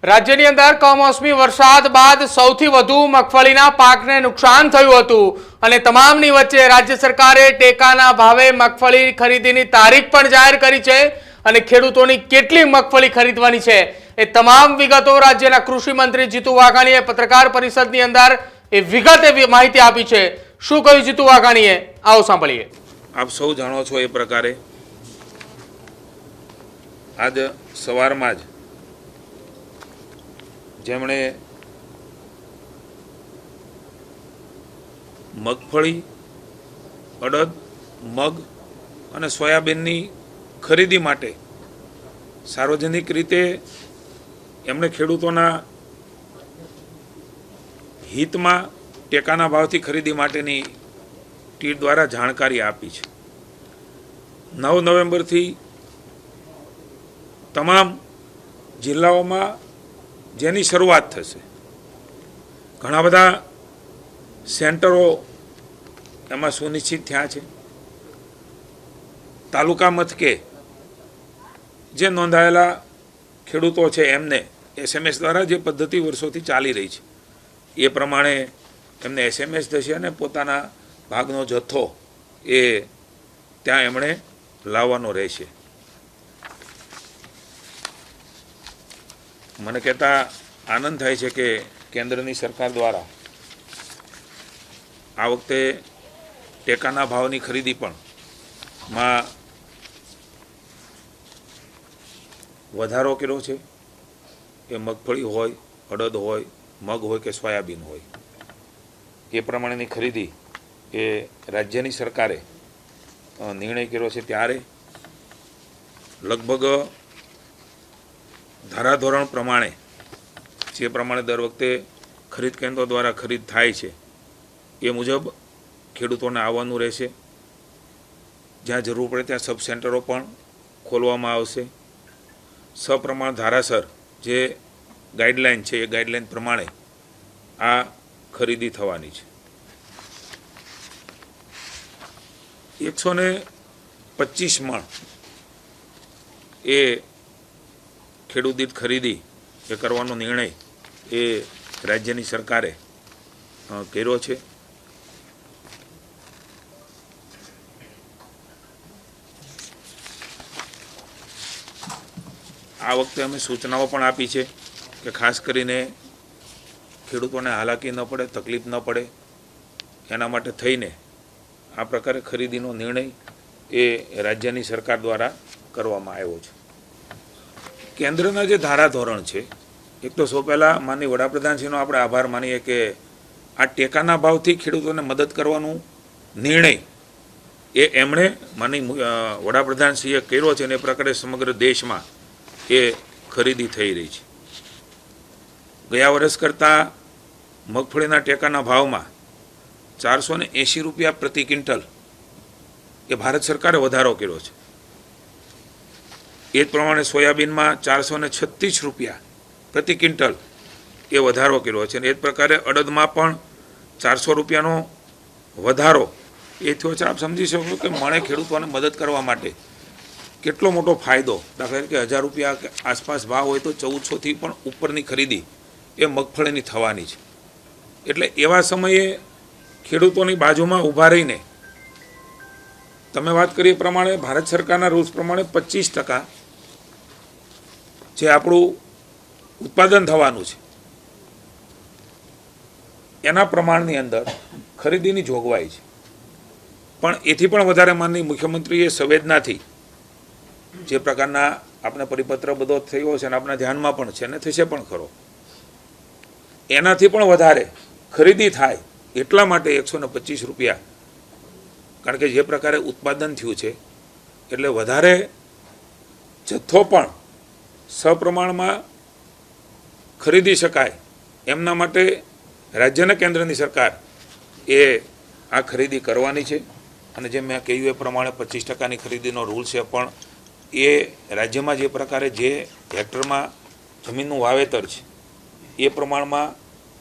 રાજ્યની અંદર કમોસમી વરસાદ બાદ સૌથી વધુ મગફળીના પાકને નુકસાન થયું હતું અને તમામની વચ્ચે રાજ્ય સરકારે ટેકાના ભાવે મગફળી ખરીદીની તારીખ પણ જાહેર કરી છે અને ખેડૂતોની કેટલી મગફળી ખરીદવાની છે એ તમામ વિગતો રાજ્યના કૃષિ મંત્રી જીતુ વાઘાણીએ પત્રકાર પરિષદની અંદર એ વિગતે માહિતી આપી છે। શું કહ્યું જીતુ વાઘાણીએ, આવો સાંભળીએ। આપ સૌ જાણો છો એ પ્રકારે આજ સવારમાં જ જેમણે મગફળી, અડદ, મગ અને સોયાબીનની ખરીદી માટે સાર્વજનિક રીતે એમણે ખેડૂતોના હિતમાં ટેકાના ભાવથી ખરીદી માટેની ટીમ દ્વારા જાણકારી આપી છે। 9 નવેમ્બરથી તમામ જિલ્લાઓમાં જેની શરૂઆત થશે। ઘણા બધા સેન્ટરો એમાં સુનિશ્ચિત થયા છે। તાલુકા મથકે જે નોંધાયેલા ખેડૂતો છે એમને SMS દ્વારા જે પદ્ધતિ વર્ષોથી ચાલી રહી છે એ પ્રમાણે એમને SMS થશે અને પોતાના ભાગનો જથ્થો એ ત્યાં એમણે લાવવાનો રહેશે। મને કહેતા આનંદ થાય છે કે કેન્દ્રની સરકાર દ્વારા આ વખતે ટેકાના ભાવની ખરીદી પણ માં વધારો કર્યો છે। એ મગફળી હોય, અડદ હોય, મગ હોય કે સોયાબીન હોય એ પ્રમાણેની ખરીદી એ રાજ્યની સરકારે નિર્ણય કર્યો છે। ત્યારે લગભગ ધારાધોરણ પ્રમાણે જે પ્રમાણે દર વખતે ખરીદ કેન્દ્રો દ્વારા ખરીદ થાય છે એ મુજબ ખેડૂતોને આવવાનું રહેશે। જ્યાં જરૂર પડે ત્યાં સબ સેન્ટરો પણ ખોલવામાં આવશે। સપ્રમાણ ધારાસર જે ગાઈડલાઈન છે એ ગાઈડલાઈન પ્રમાણે આ ખરીદી થવાની છે। 125 મણ એ ખેડૂત દીઠ ખરીદી એ કરવાનો નિર્ણય એ રાજ્યની સરકારે કર્યો છે। આ વખતે અમે સૂચનાઓ પણ આપી છે કે ખાસ કરીને ખેડૂતોને હાલાકી ન પડે, તકલીફ ન પડે એના માટે થઈને આ પ્રકારે ખરીદીનો નિર્ણય એ રાજ્યની સરકાર દ્વારા કરવામાં આવ્યો છે। કેન્દ્રના જે ધારાધોરણ છે, એક તો સૌ પહેલાં માનનીય વડાપ્રધાનશ્રીનો આપણે આભાર માનીએ કે આ ટેકાના ભાવથી ખેડૂતોને મદદ કરવાનો નિર્ણય એ એમણે માનનીય વડાપ્રધાનશ્રીએ કર્યો છે અને એ પ્રકારે સમગ્ર દેશમાં એ ખરીદી થઈ રહી છે। ગયા વર્ષ કરતાં મગફળીના ટેકાના ભાવમાં 480 રૂપિયા પ્રતિ ક્વિન્ટલ એ ભારત સરકારે વધારો કર્યો છે। એ જ પ્રમાણે સોયાબીનમાં 436 રૂપિયા પ્રતિ ક્વિન્ટલ એ વધારો કર્યો છે અને એ જ પ્રકારે અડદમાં પણ 400 રૂપિયાનો વધારો એ થયો છે। આપ સમજી શકો કે મણે ખેડૂતોને મદદ કરવા માટે કેટલો મોટો ફાયદો। દાખલા તરીકે 1000 રૂપિયા આસપાસ ભાવ હોય તો 1400થી પણ ઉપરની ખરીદી એ મગફળીની થવાની છે। એટલે એવા સમયે ખેડૂતોની બાજુમાં ઊભા રહીને તમે વાત કરી એ પ્રમાણે ભારત સરકારના રૂલ્સ પ્રમાણે 25% જે આપણું ઉત્પાદન થવાનું છે એના પ્રમાણની અંદર ખરીદીની જોગવાઈ છે। પણ એથી પણ વધારે માનનીય મુખ્યમંત્રીએ સંવેદનાથી જે પ્રકારના આપણે પરિપત્ર બધો થયો છે અને આપણા ધ્યાનમાં પણ છે અને થશે પણ ખરો, એનાથી પણ વધારે ખરીદી થાય એટલા માટે 125 રૂપિયા, કારણ કે જે પ્રકારે ઉત્પાદન થયું છે એટલે વધારે જથ્થો પણ સપ્રમાણમાં ખરીદી શકાય એમના માટે રાજ્યના કેન્દ્રની સરકાર એ આ ખરીદી કરવાની છે। અને જેમ મેં કહ્યું એ પ્રમાણે 25%ની ખરીદીનો રૂલ છે, પણ એ રાજ્યમાં જે પ્રકારે જે હેક્ટરમાં જમીનનું વાવેતર છે એ પ્રમાણમાં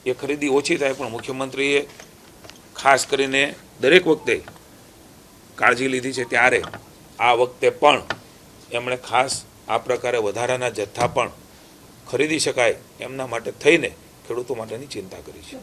એ ખરીદી ઓછી થાય, પણ મુખ્યમંત્રીએ ખાસ કરીને દરેક વખતે કાળજી લીધી છે। ત્યારે આ વખતે પણ એમણે ખાસ આ પ્રકારે વધારાના જથ્થા પણ ખરીદી શકાય એમના માટે થઈને ખેડૂતો માટેની ચિંતા કરી છે.